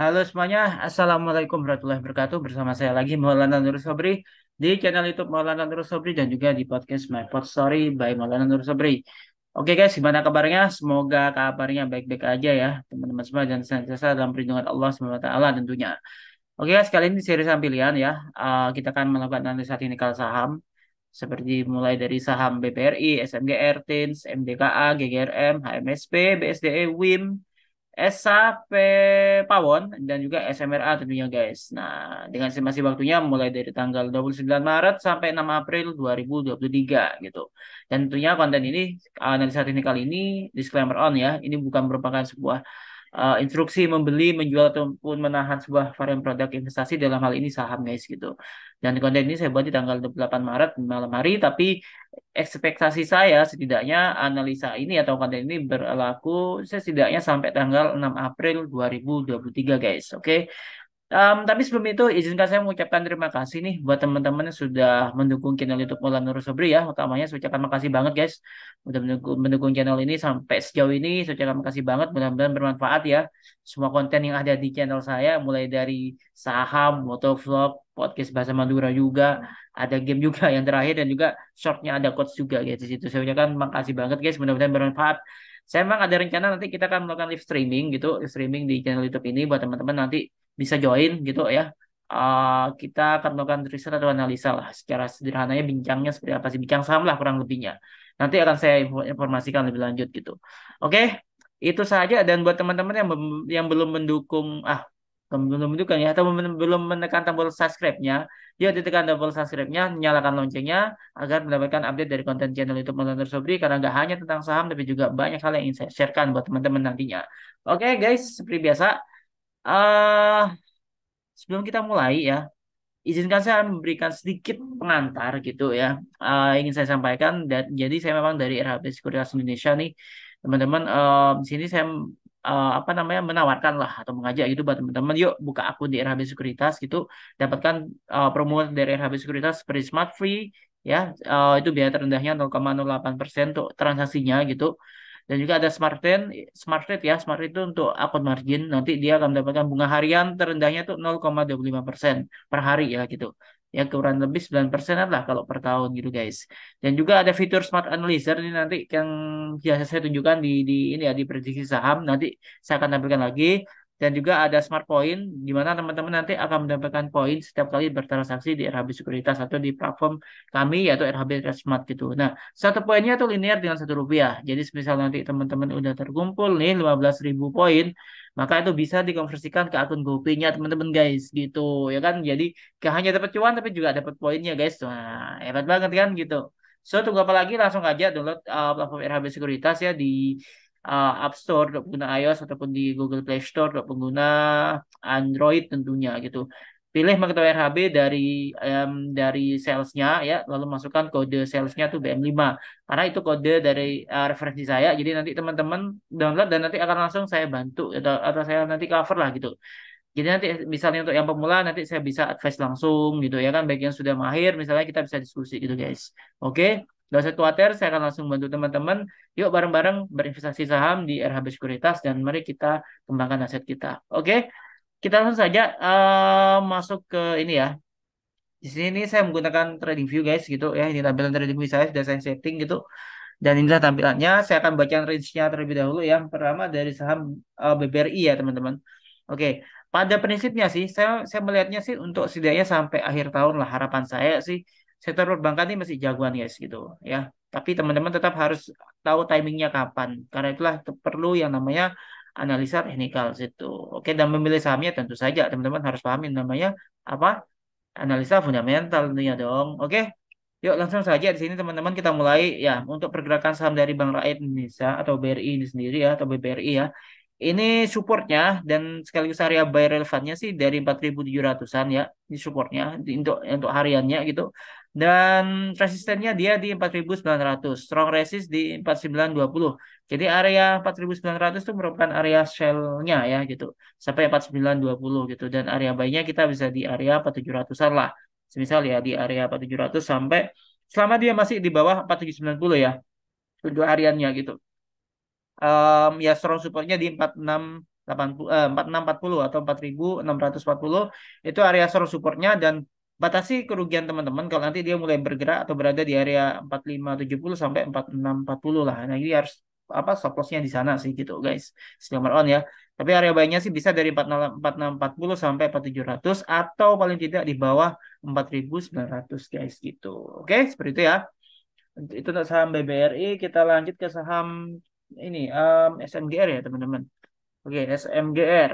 Halo semuanya, Assalamualaikum warahmatullahi wabarakatuh. Bersama saya lagi Maulana Nur Sobri di channel YouTube Maulana Nur Sobri dan juga di podcast My Pod Story by Maulana Nur Sobri. Oke guys, gimana kabarnya? Semoga kabarnya baik-baik aja ya, teman-teman semua dan senantiasa dalam perlindungan Allah SWT tentunya. Oke guys, kali ini di seri saham pilihan ya, kita akan melakukan analisa teknikal saham seperti mulai dari saham BBRI, SMGR, TINS, MDKA, GGRM, HMSP, BSDE, WIM, SAP Pawon dan juga SMRA tentunya guys. Nah, dengan estimasi waktunya mulai dari tanggal 29 Maret sampai 6 April 2023 gitu. Dan tentunya konten ini analisa teknikal ini disclaimer on ya, ini bukan merupakan sebuah instruksi membeli, menjual ataupun menahan sebuah varian produk investasi dalam hal ini saham guys gitu. Dan konten ini saya buat di tanggal 28 Maret malam hari, tapi ekspektasi saya setidaknya analisa ini atau konten ini berlaku setidaknya sampai tanggal 6 April 2023 guys. Oke. Tapi sebelum itu izinkan saya mengucapkan terima kasih nih buat teman-teman yang sudah mendukung channel YouTube Maulana Nur Sobri ya. Utamanya saya ucapkan makasih banget guys udah mendukung channel ini sampai sejauh ini. Saya ucapkan makasih banget, mudah-mudahan bermanfaat ya. Semua konten yang ada di channel saya mulai dari saham, motovlog, podcast bahasa Madura juga, ada game juga yang terakhir dan juga shortnya ada quotes juga guys di situ. Saya ucapkan makasih banget guys, mudah-mudahan bermanfaat. Saya memang ada rencana nanti kita akan melakukan live streaming gitu, live streaming di channel YouTube ini buat teman-teman nanti bisa join gitu ya. Kita akan melakukan riset atau analisa lah secara sederhananya bincangnya seperti apa sih, bincang saham lah kurang lebihnya. Nanti akan saya informasikan lebih lanjut gitu. Oke, itu saja. Dan buat teman-teman yang belum mendukung belum mendukung ya atau belum menekan tombol subscribe-nya, yuk ditekan tombol subscribe-nya, nyalakan loncengnya agar mendapatkan update dari konten channel YouTube Maulana Sobri karena nggak hanya tentang saham tapi juga banyak hal yang ingin saya sharekan buat teman-teman nantinya. Oke guys, seperti biasa. eh Sebelum kita mulai ya, izinkan saya memberikan sedikit pengantar gitu ya. Ingin saya sampaikan dan jadi saya memang dari RHB Sekuritas Indonesia nih, teman-teman. Di sini saya apa namanya menawarkan lah atau mengajak gitu buat teman-teman, yuk buka akun di RHB Sekuritas gitu, dapatkan promo dari RHB Sekuritas seperti Smart Free ya, itu biaya terendahnya 0,08% untuk transaksinya gitu. Dan juga ada Smart Rate ya. Smart Rate itu untuk akun margin. Nanti dia akan mendapatkan bunga harian terendahnya tuh 0,25% per hari ya gitu. Ya kurang lebih 9% lah kalau per tahun gitu guys. Dan juga ada fitur Smart Analyzer ini nanti yang biasa saya tunjukkan di ini ya di prediksi saham. Nanti saya akan tampilkan lagi. Dan juga ada Smart Point di mana teman-teman nanti akan mendapatkan poin setiap kali bertransaksi di RHB Sekuritas atau di platform kami yaitu RHB Smart gitu. Nah, satu poinnya tuh linear dengan Rp1. Jadi misal nanti teman-teman udah terkumpul nih 15.000 poin, maka itu bisa dikonversikan ke akun GoPay-nya teman-teman guys gitu ya kan. Jadi gak hanya dapat cuan tapi juga dapat poinnya guys. Wah, hebat banget kan gitu. So, tunggu apa lagi? Langsung aja download platform RHB Sekuritas ya di App Store untuk pengguna iOS ataupun di Google Play Store untuk pengguna Android tentunya gitu. Pilih mengetahui RHB dari salesnya ya, lalu masukkan kode salesnya tuh BM5 karena itu kode dari referensi saya. Jadi nanti teman-teman download dan nanti akan langsung saya bantu atau saya nanti cover lah gitu. Jadi nanti misalnya untuk yang pemula nanti saya bisa advice langsung gitu ya kan. Bagi yang sudah mahir misalnya kita bisa diskusi gitu guys. Oke, gak usah khawatir, saya akan langsung bantu teman-teman. Yuk bareng-bareng berinvestasi saham di RHB Sekuritas dan mari kita kembangkan aset kita. Oke, kita langsung saja masuk ke ini ya. Di sini saya menggunakan trading view guys gitu ya. Ini tampilan trading view saya sudah saya setting gitu. Dan inilah tampilannya. Saya akan baca range-nya terlebih dahulu. Yang pertama dari saham BBRI ya teman-teman. Oke, pada prinsipnya sih saya melihatnya sih untuk setidaknya sampai akhir tahun lah harapan saya sih sektor perbankan ini masih jagoan guys gitu ya. Tapi teman-teman tetap harus tahu timingnya kapan. Karena itulah perlu yang namanya analisa teknikal situ. Oke, dan memilih sahamnya tentu saja teman-teman harus pahami namanya apa? Analisa fundamental tentunya dong. Oke. Yuk langsung saja di sini teman-teman kita mulai ya untuk pergerakan saham dari Bank Rakyat Indonesia atau BRI ini sendiri ya atau BBRI ya. Ini supportnya dan sekaligus area buy relevannya sih dari 4.700-an ya. Ini supportnya untuk hariannya gitu. Dan resistennya dia di 4.900. Strong resist di 4.920. Jadi area 4.900 itu merupakan area sell-nya ya gitu. Sampai 4.920 gitu. Dan area buy-nya kita bisa di area 4.700-an lah. Semisal ya di area 4.700 sampai selama dia masih di bawah 4.790 ya untuk hariannya gitu. Ya strong supportnya di 4.680 4640 atau 4640 itu area strong supportnya, dan batasi kerugian teman-teman kalau nanti dia mulai bergerak atau berada di area 4570 sampai 4640 lah. Nah, ini harus apa stop lossnya di sana sih gitu guys. Disclaimer on ya. Tapi area buynya sih bisa dari 4640 sampai 4700 atau paling tidak di bawah 4900 guys gitu. Oke, seperti itu ya. Itu untuk saham BBRI. Kita lanjut ke saham ini SMGR ya teman-teman. Oke, SMGR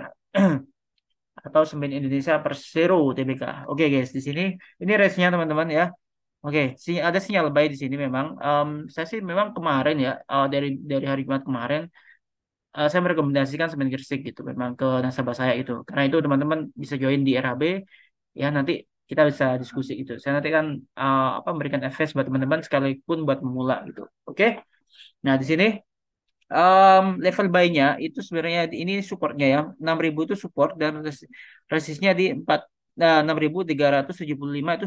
atau Semen Indonesia Persero Tbk. Oke guys, di sini ini race-nya teman-teman ya. Oke, ada sinyal buy di sini memang. Saya sih memang kemarin ya, dari hari Jumat kemarin, saya merekomendasikan Semen Gresik gitu, memang ke nasabah saya itu. Karena itu teman-teman bisa join di RHB, ya nanti kita bisa diskusi itu. Saya nanti kan memberikan advice buat teman-teman sekalipun buat memula gitu. Oke. Nah, di sini level buy-nya itu sebenarnya ini supportnya ya. 6.000 itu support dan resistnya di 4 6.375 itu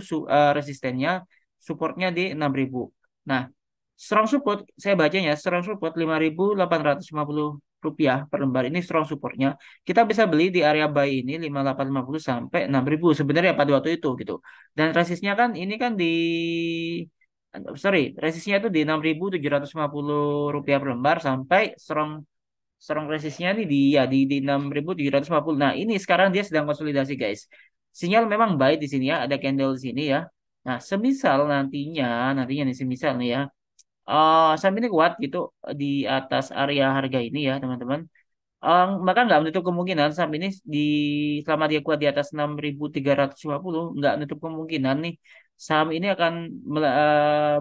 resistennya, supportnya di 6.000. Nah, strong support saya bacanya strong support 5.850 rupiah per lembar, ini strong supportnya. Kita bisa beli di area buy ini 5.850 sampai 6.000 sebenarnya pada waktu itu gitu. Dan resistnya kan ini kan di sorry, resistnya itu di 6.750 rupiah per lembar sampai strong strong resistnya nih di ya di 6.750. Nah, ini sekarang dia sedang konsolidasi, guys. Sinyal memang baik di sini ya, ada candle di sini ya. Nah, semisal nantinya nih semisal nih ya. Saham ini kuat gitu di atas area harga ini ya, teman-teman. Maka nggak menutup kemungkinan saham ini selama dia kuat di atas 6.350, nggak menutup kemungkinan nih saham ini akan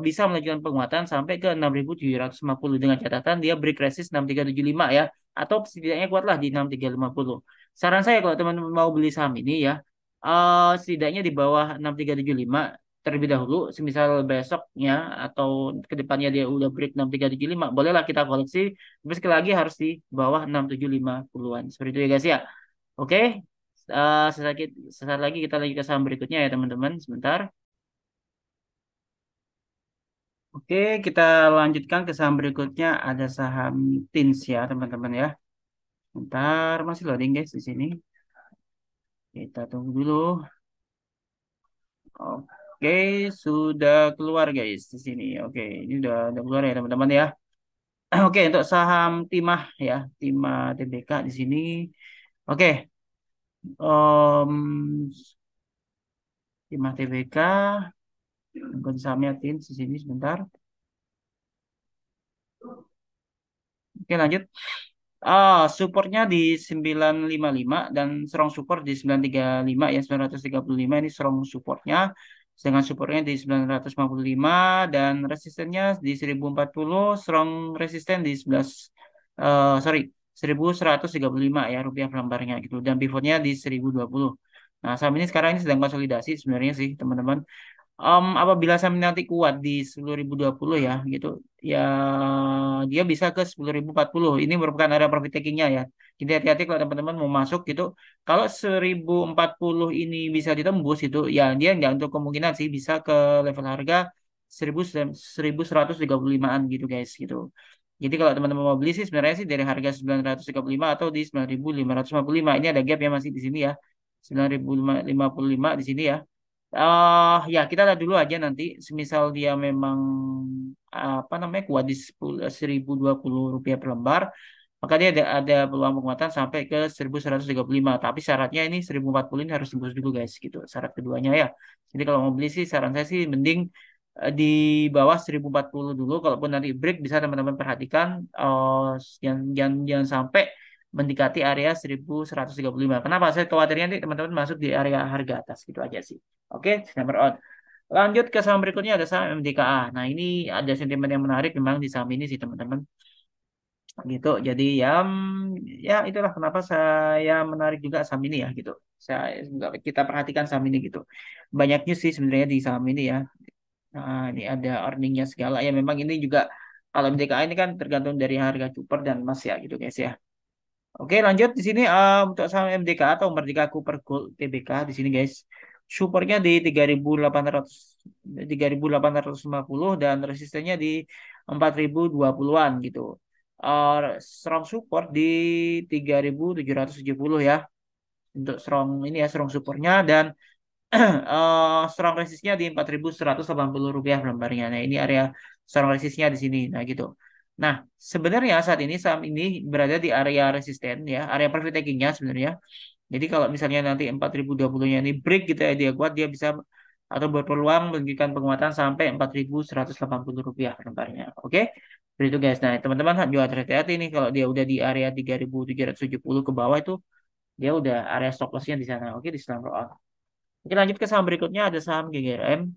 bisa melanjutkan penguatan sampai ke 6.750 dengan catatan dia break resist 6.375 ya, atau setidaknya kuatlah di 6.350. Saran saya kalau teman-teman mau beli saham ini ya, setidaknya di bawah 6.375 terlebih dahulu, semisal besoknya atau kedepannya dia udah break 6.375, bolehlah kita koleksi. Tapi sekali lagi harus di bawah 6.750-an. Seperti itu ya guys ya. Oke. Sesaat lagi kita lagi ke saham berikutnya ya teman-teman. Sebentar. Oke, kita lanjutkan ke saham berikutnya. Ada saham TINS ya teman-teman ya. Sebentar, masih loading guys di sini. Kita tunggu dulu. Oke, sudah keluar guys di sini. Oke, ini udah keluar ya teman-teman ya. Oke, untuk saham Timah ya, Timah TBK di sini. Oke, Om Timah TBK, bukan sahamnya Tins di sini sebentar. Oke, lanjut. Supportnya di 955 dan strong support di 935 ya, 935 ini strong supportnya. Dengan supportnya di 955 dan resistennya di 1040, strong resisten di 11 sorry 1135 ya rupiah per lembarnya gitu, dan pivotnya di 1020. Nah, saham ini sekarang ini sedang konsolidasi sebenarnya sih teman-teman. Apabila saham ini nanti kuat di 10.020 ya gitu ya, dia bisa ke 10.040. Ini merupakan area profit takingnya ya, jadi hati-hati kalau teman-teman mau masuk gitu. Kalau 1040 ini bisa ditembus itu ya, dia nggak untuk kemungkinan sih bisa ke level harga 1135-an gitu guys gitu. Jadi kalau teman-teman mau beli sih sebenarnya sih dari harga 935 atau di 9.555. Ini ada gap ya masih di sini ya, 9.055 di sini ya. Ya kita lihat dulu aja nanti, semisal dia memang apa namanya kuat di 1020 rupiah per lembar, maka dia ada peluang penguatan sampai ke 1135. Tapi syaratnya ini 1040 ini harus tembus dulu guys gitu, syarat keduanya ya. Jadi kalau mau beli sih saran saya sih mending di bawah 1040 dulu. Kalaupun nanti break bisa teman-teman perhatikan, jangan sampai mendekati area 1135. Kenapa? Saya khawatirnya nanti teman-teman masuk di area harga atas gitu aja sih. Oke, number on. Lanjut ke saham berikutnya, ada saham MDKA. Nah, ini ada sentimen yang menarik memang di saham ini sih teman-teman. Gitu. Jadi ya, ya itulah kenapa saya menarik juga saham ini ya gitu. Kita perhatikan saham ini gitu. Banyaknya sih sebenarnya di saham ini ya. Nah, ini ada earningnya segala ya. Memang ini juga kalau MDKA ini kan tergantung dari harga Cooper dan emas ya gitu guys ya. Oke, lanjut di sini untuk saham MDK atau Merdeka Cooper Gold TBK di sini guys. Supportnya di 3.850 dan resistennya di 4.020-an gitu. strong support di 3.770 ya untuk strong ini ya strong supportnya dan strong resistnya di 4.180 rupiah per lembarnya. Nah, ini area strong resistnya di sini. Nah, gitu. Nah, sebenarnya saat ini saham ini berada di area resisten ya, area profit takingnya sebenarnya. Jadi kalau misalnya nanti 4.020-nya ini break gitu ya, dia kuat, dia bisa atau berpeluang memberikan penguatan sampai 4.180 rupiah per lembarnya. Oke? Begitu guys. Nah, teman-teman juga hati-hati nih kalau dia udah di area 3.770 ke bawah itu dia udah area stop loss-nya di sana. Oke, di saham roll. Oke, lanjut ke saham berikutnya ada saham GGRM.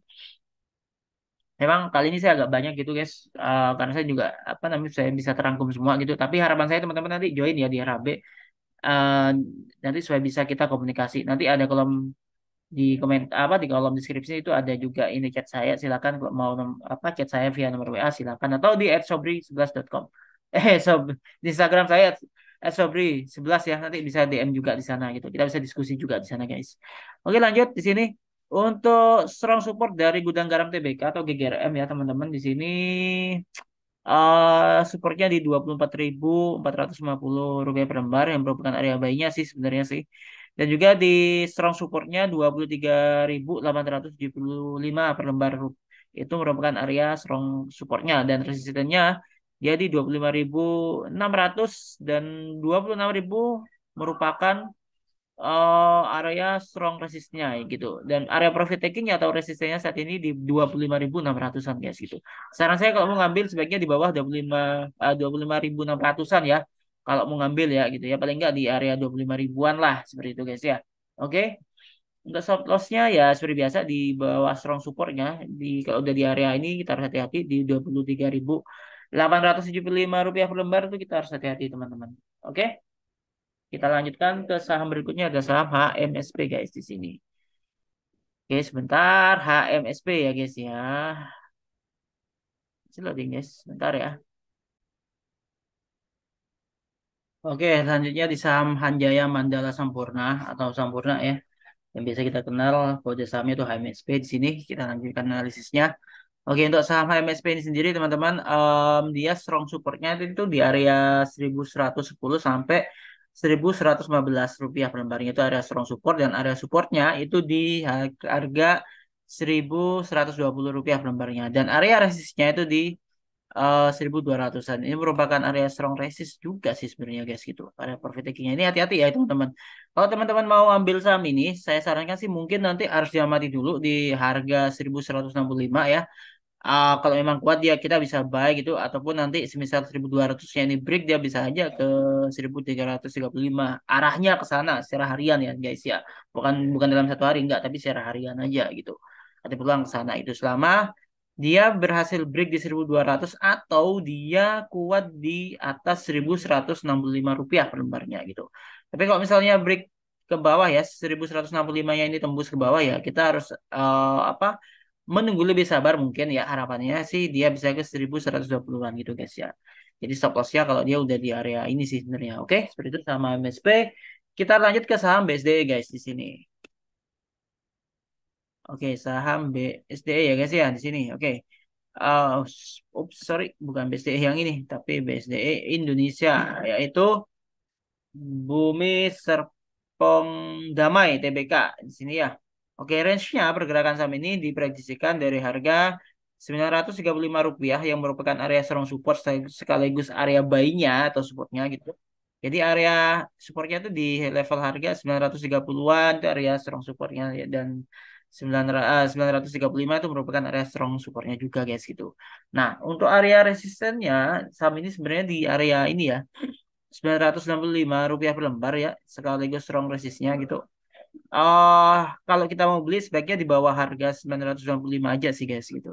Memang kali ini saya agak banyak gitu guys, karena saya juga apa namanya saya bisa terangkum semua gitu. Tapi harapan saya teman-teman nanti join ya di RHB, eh, nanti supaya bisa kita komunikasi. Nanti ada kolom di di kolom deskripsi itu ada juga ini chat saya. Silakan kalau mau chat saya via nomor WA silakan atau di @sobri11.com. Sob di Instagram saya @sobri11 ya. Nanti bisa DM juga di sana gitu. Kita bisa diskusi juga di sana guys. Oke, lanjut di sini. Untuk strong support dari Gudang Garam TBK atau GGRM ya teman-teman di sini supportnya di 24.450 rupiah per lembar yang merupakan area buy-nya sih sebenarnya sih. Dan juga di strong supportnya 23.875 per lembar itu merupakan area strong supportnya dan resistennya dia di 25.600 dan 26.000 merupakan area strong resistnya gitu dan area profit taking atau resistennya saat ini di 25.600-an guys gitu. Saran saya kalau mau ngambil sebaiknya di bawah 25.600-an ya. Kalau mau ngambil ya gitu ya paling nggak di area 25 ribuan lah seperti itu guys ya. Oke. Untuk stop lossnya ya seperti biasa di bawah strong supportnya di kalau udah di area ini kita harus hati-hati di 23.875 rupiah per lembar itu kita harus hati-hati teman-teman. Oke. Kita lanjutkan ke saham berikutnya ada saham HMSP guys di sini. Oke, sebentar HMSP ya guys ya. Loading guys, sebentar ya. Oke, selanjutnya di saham Hanjaya Mandala Sampurna atau Sampurna ya. Yang biasa kita kenal kode sahamnya itu HMSP di sini. Kita lanjutkan analisisnya. Oke, untuk saham HMSP ini sendiri teman-teman, dia strong supportnya itu di area 1.110 sampai 1.115 rupiah per lembarnya itu area strong support dan area supportnya itu di harga 1.120 rupiah per lembarnya dan area resistnya itu di 1.200-an. Ini merupakan area strong resist juga sih sebenarnya guys gitu. Area profit takingnya ini hati-hati ya teman-teman. Kalau teman-teman mau ambil saham ini, saya sarankan sih mungkin nanti harus diamati dulu di harga 1.165 ya. Kalau memang kuat dia kita bisa buy gitu ataupun nanti semisal 1.200-nya ini break dia bisa aja ke 1.335 arahnya ke sana secara harian ya guys ya bukan bukan dalam satu hari enggak tapi secara harian aja gitu ada peluang ke sana itu selama dia berhasil break di 1.200 atau dia kuat di atas 1.165 rupiah per lembarnya gitu tapi kalau misalnya break ke bawah ya 1.165-nya ini tembus ke bawah ya kita harus menunggu lebih sabar mungkin ya harapannya sih dia bisa ke 1.120-an gitu guys ya. Jadi stop lossnya kalau dia udah di area ini sih sebenarnya. Oke, seperti itu sama MSP. Kita lanjut ke saham BSDE guys di sini. Oke, saham BSDE ya guys ya di sini. Oke. Sorry, bukan BSDE yang ini, tapi BSDE Indonesia yaitu Bumi Serpong Damai TBK di sini ya. Oke, range-nya pergerakan saham ini diprediksikan dari harga Rp935 yang merupakan area strong support sekaligus area buy-nya atau supportnya gitu. Jadi area supportnya itu di level harga 930-an itu area strong supportnya ya, dan 935 itu merupakan area strong supportnya juga guys gitu. Nah, untuk area resistennya saham ini sebenarnya di area ini ya Rp965 per lembar ya sekaligus strong resistnya gitu. Kalau kita mau beli sebaiknya di bawah harga 995 aja sih guys gitu.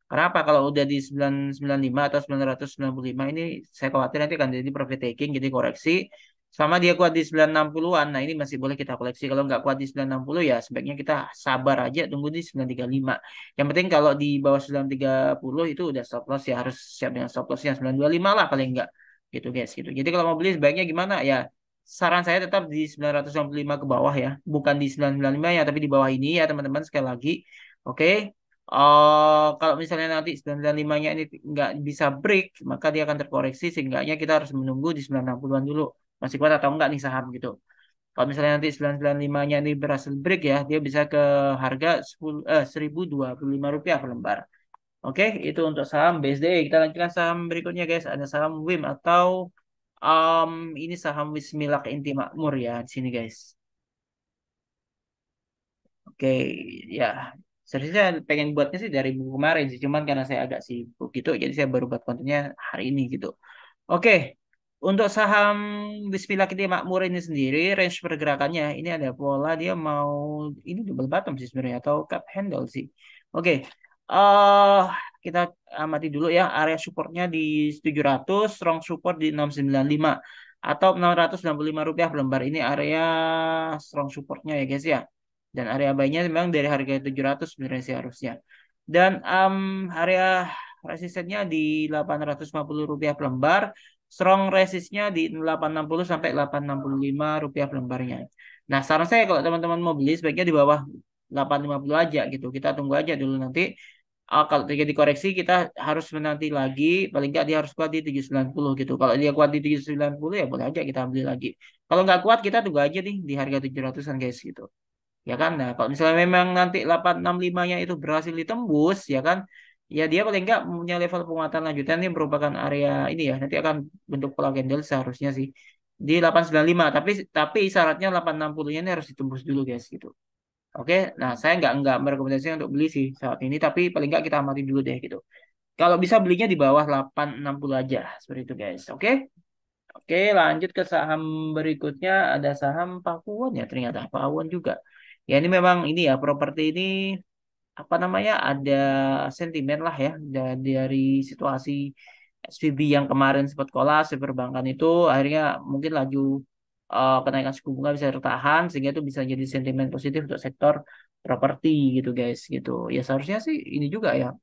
Kenapa? Kalau udah di 995 atau 995 ini saya khawatir nanti akan jadi profit taking, jadi koreksi. Sama dia kuat di 960-an. Nah, ini masih boleh kita koleksi. Kalau nggak kuat di 960 ya sebaiknya kita sabar aja tunggu di 935. Yang penting kalau di bawah 930 itu udah stop loss ya harus siap dengan stop lossnya 925 lah paling nggak. Gitu guys gitu. Jadi kalau mau beli sebaiknya gimana ya? Saran saya tetap di 965 ke bawah ya. Bukan di 995 ya, tapi di bawah ini ya teman-teman sekali lagi. Oke. Kalau misalnya nanti 995-nya ini nggak bisa break, maka dia akan terkoreksi, sehingga kita harus menunggu di 960-an dulu. Masih kuat atau enggak nih saham gitu. Kalau misalnya nanti 995-nya ini berhasil break ya, dia bisa ke harga 1000 Rp1.025 per lembar. Oke, itu untuk saham BSD. Kita lanjutkan saham berikutnya guys. Ada saham WIM atau um, ini saham Wismilak Inti Makmur ya di sini guys. Oke, ya. Sebenarnya saya pengen buatnya sih dari buku kemarin sih, cuman karena saya agak sibuk gitu, jadi saya baru buat kontennya hari ini gitu. Oke, untuk saham Bismillah Kita Makmur ini sendiri, range pergerakannya ini ada pola dia mau ini double bottom sih sebenarnya atau cup handle sih. Oke, eh kita amati dulu ya area supportnya di 700, strong support di 695 atau Rp665 per lembar. Ini area strong supportnya ya guys ya. Dan area buy-nya memang dari harga 700 sebenarnya sih harusnya. Dan area resistennya di Rp850 per lembar. Strong resistnya di 860 sampai Rp865 per lembarnya. Nah, saran saya kalau teman-teman mau beli sebaiknya di bawah 850 aja gitu. Kita tunggu aja dulu nanti. Kalau terjadi koreksi kita harus menanti lagi. Paling nggak dia harus kuat di 790 gitu. Kalau dia kuat di 790 ya boleh aja kita beli lagi. Kalau nggak kuat kita tunggu aja nih di harga 700-an guys gitu. Ya kan? Nah, kalau misalnya memang nanti 865-nya itu berhasil ditembus, ya kan? Ya dia paling nggak punya level penguatan lanjutan ini merupakan area ini ya. Nanti akan bentuk pola candle seharusnya sih di 895. Tapi syaratnya 860-nya ini harus ditembus dulu guys gitu. Oke, nah saya nggak merekomendasikan untuk beli sih saat ini, tapi paling nggak kita amati dulu deh gitu. Kalau bisa belinya di bawah 860 aja, seperti itu guys. Oke, oke lanjut ke saham berikutnya ada saham Pakuan ya ternyata Pakuan juga. Ya ini memang ini ya properti ini apa namanya ada sentimen lah ya dari situasi SVB yang kemarin sempat kolaps di perbankan itu akhirnya mungkin laju kenaikan suku bunga bisa tertahan sehingga itu bisa jadi sentimen positif untuk sektor properti gitu guys gitu. Ya seharusnya sih ini juga ya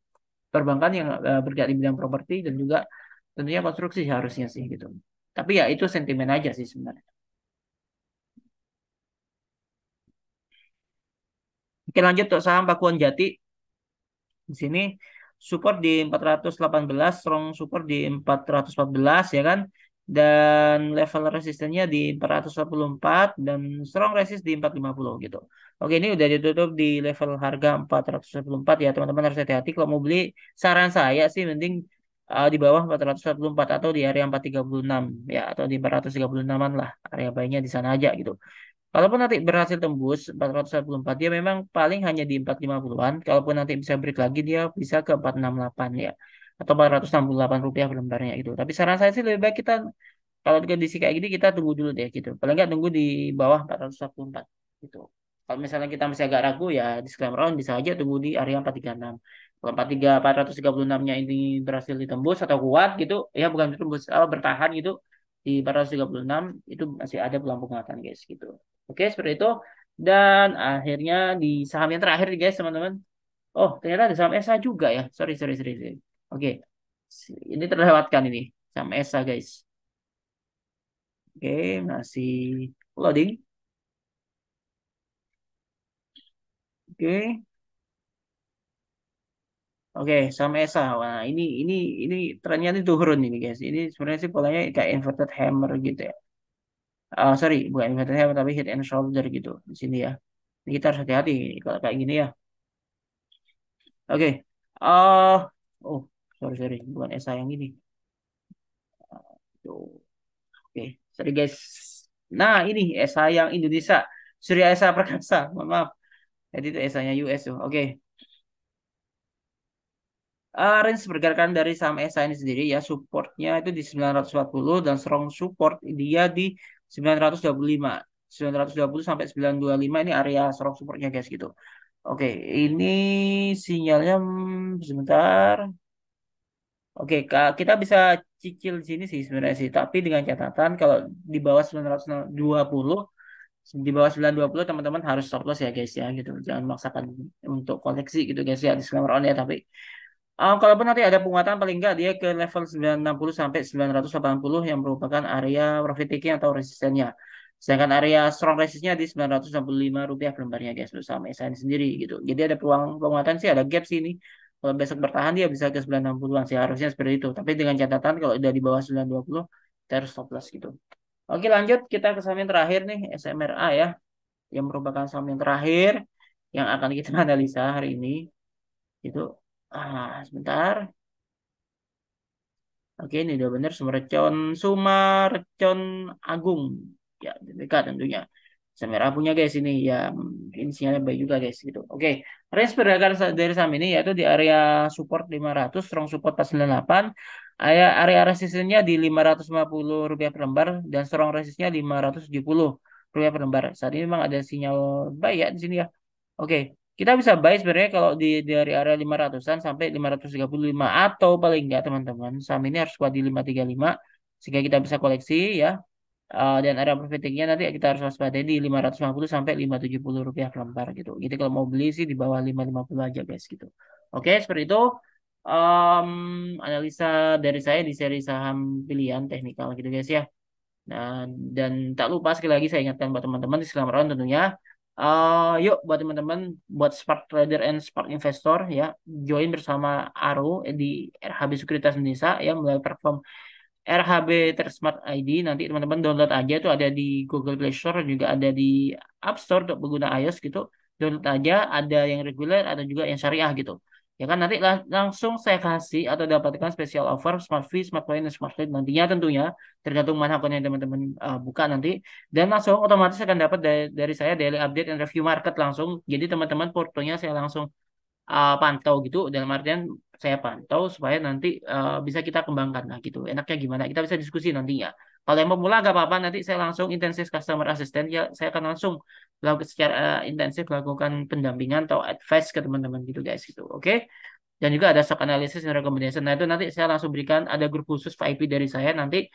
perbankan yang bergerak di bidang properti dan juga tentunya konstruksi harusnya sih gitu. Tapi ya itu sentimen aja sih sebenarnya. Oke lanjut untuk saham Pakuan Jati. Di sini support di 418, strong support di 414 ya kan. Dan level resistennya di 444 dan strong resist di 450 gitu. Oke, ini udah ditutup di level harga 444 ya, teman-teman harus hati-hati kalau mau beli. Saran saya sih mending di bawah 444 atau di area 436 ya atau di 436-an lah. Area baiknya di sana aja gitu. Kalaupun nanti berhasil tembus 444, dia memang paling hanya di 450-an. Kalaupun nanti bisa break lagi, dia bisa ke 468 ya. Atau Rp468 per lembarnya itu. Tapi saran saya sih lebih baik kita, kalau di kondisi kayak gini, kita tunggu dulu deh gitu. Paling nggak tunggu di bawah 444 gitu. Kalau misalnya kita masih agak ragu, ya disclaimer on bisa aja tunggu di area 436. Kalau 436-nya ini berhasil ditembus atau kuat gitu, ya bukan ditembus, bertahan gitu, di 436 itu masih ada peluang penguatan guys gitu. Oke, seperti itu. Dan akhirnya di saham yang terakhir nih guys, teman-teman. Oh, ternyata ada saham ESA juga ya. Sorry, sorry, sorry, sorry. Oke, ini terlewatkan ini. Saham ESA guys. Oke, masih loading. Oke, oke, saham ESA. Wah, ini trennya ini turun ini guys. Ini sebenarnya sih polanya kayak inverted hammer gitu ya. Sorry, bukan inverted hammer tapi head and shoulder gitu di sini ya. Ini kita harus hati-hati kalau kayak gini ya. Oke. Oh, sorry sorry, bukan Esa yang ini. Tuh. Oke, sorry guys. Nah, ini Esa yang Indonesia. Surya Esa Prakasa. Mohon maaf. Jadi itu Esanya US tuh. Oke. Range pergerakan dari saham ESA ini sendiri ya supportnya itu di 940 dan strong support dia di 925. 920 sampai 925 ini area strong supportnya guys gitu. Oke, ini sinyalnya sebentar. Oke, kita bisa cicil di sini sih sebenarnya sih, tapi dengan catatan kalau di bawah 920, di bawah 920 teman-teman harus stop loss ya guys ya gitu. Jangan memaksakan untuk koleksi gitu guys ya, disclaimer on ya, tapi kalaupun nanti ada penguatan paling enggak dia ke level 960 sampai 980 yang merupakan area profit taking atau resistennya. Sedangkan area strong resistnya di Rp965 per lembarnya guys, untuk saham SHN sendiri gitu. Jadi ada peluang penguatan sih, ada gap sih ini. Kalau besok bertahan dia bisa ke 960-an sih, harusnya seperti itu. Tapi dengan catatan kalau udah di bawah 920 kita harus stop loss gitu. Oke, lanjut kita ke saham yang terakhir nih, SMRA ya, yang merupakan saham yang terakhir yang akan kita analisa hari ini. Itu sebentar. Oke, ini udah benar, Sumarcon Agung. Ya, DPK tentunya. Merah punya guys ini yang ini sinyalnya baik juga guys gitu. Oke, range pergerakan dari saham ini yaitu di area support 500, strong support 498, area resistnya di Rp550 per lembar dan strong resistnya Rp570 per lembar. Saat ini memang ada sinyal buy ya di sini ya. Oke, kita bisa buy sebenarnya kalau dari area 500-an sampai 535 atau paling enggak teman-teman, saham ini harus kuat di 535 sehingga kita bisa koleksi ya. Dan area profit taking-nya nanti kita harus waspadai di 550 sampai Rp570 per lembar gitu. Jadi kalau mau beli sih di bawah 550 aja guys gitu. Oke, seperti itu analisa dari saya di seri saham pilihan teknikal gitu guys ya. Dan tak lupa sekali lagi saya ingatkan buat teman-teman di Selamat Round tentunya. Yuk buat teman-teman, buat Spark Trader and Spark Investor ya, join bersama Aro di RHB Sekuritas Indonesia ya melalui platform RHB Tersmart ID. Nanti teman-teman download aja tuh, ada di Google Play Store juga ada di App Store untuk pengguna iOS gitu. Download aja, ada yang reguler, ada juga yang syariah gitu. Ya kan nanti langsung saya kasih atau dapatkan special offer Smart Fee, Smart Point, dan Smart Trade nantinya tentunya tergantung mana akun yang teman-teman buka nanti, dan langsung otomatis akan dapat dari saya daily update dan review market langsung. Jadi teman-teman portonya saya langsung pantau gitu, dalam artian saya pantau supaya nanti bisa kita kembangkan lah gitu, enaknya gimana kita bisa diskusi nantinya. Kalau yang pemula nggak apa-apa, nanti saya langsung intensif customer assistant ya, saya akan langsung lakukan secara intensif melakukan pendampingan atau advice ke teman-teman gitu guys gitu. Oke, dan juga ada stock analysis dan recommendation. Nah, itu nanti saya langsung berikan, ada grup khusus VIP dari saya nanti.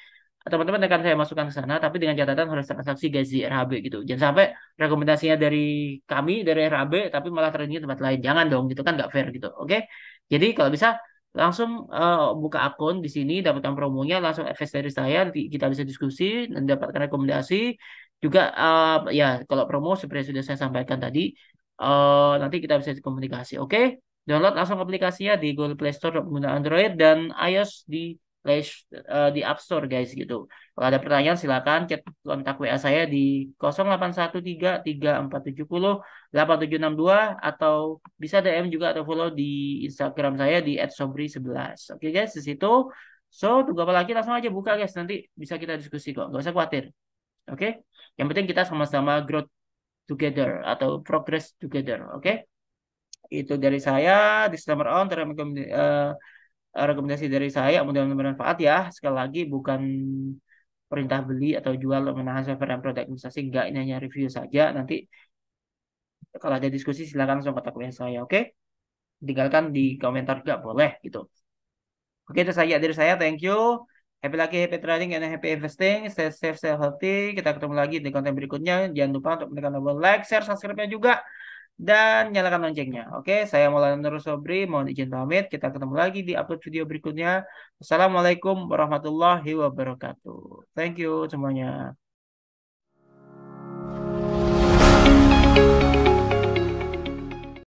Teman-teman akan saya masukkan ke sana, tapi dengan catatan harus transaksi guys di RHB gitu. Jangan sampai rekomendasinya dari kami, dari RHB, tapi malah tradingnya tempat lain. Jangan dong, gitu kan nggak fair gitu. Oke? Jadi kalau bisa langsung buka akun di sini, dapatkan promonya, langsung invest dari saya, nanti kita bisa diskusi dan dapatkan rekomendasi. Juga ya kalau promo seperti yang sudah saya sampaikan tadi, nanti kita bisa komunikasi. Oke? Download langsung aplikasinya di Google Play Store untuk pengguna Android dan iOS di App Store guys gitu. Kalau ada pertanyaan silakan chat kontak WA saya di 081334708762 atau bisa DM juga atau follow di Instagram saya di @sobri11. Oke guys, di situ. So, tunggu apa lagi, langsung aja buka guys. Nanti bisa kita diskusi kok. Gak usah khawatir. Oke? Yang penting kita sama-sama growth together atau progress together. Oke? Itu dari saya, disclaimer on, rekomendasi dari saya, mudah-mudahan bermanfaat ya. Sekali lagi bukan perintah beli atau jual menahan server dan produk investasi, enggak, ini hanya review saja. Nanti kalau ada diskusi silakan langsung kontak WA saya, oke? Tinggalkan di komentar juga boleh gitu. Oke, itu saja dari saya, thank you. Happy lagi, happy trading, and happy investing. Stay safe, stay healthy. Kita ketemu lagi di konten berikutnya. Jangan lupa untuk menekan tombol like, share, subscribe-nya juga, dan nyalakan loncengnya. Oke, saya Maulana Nur Sobri, mohon izin pamit. Kita ketemu lagi di upload video berikutnya. Assalamualaikum warahmatullahi wabarakatuh. Thank you semuanya.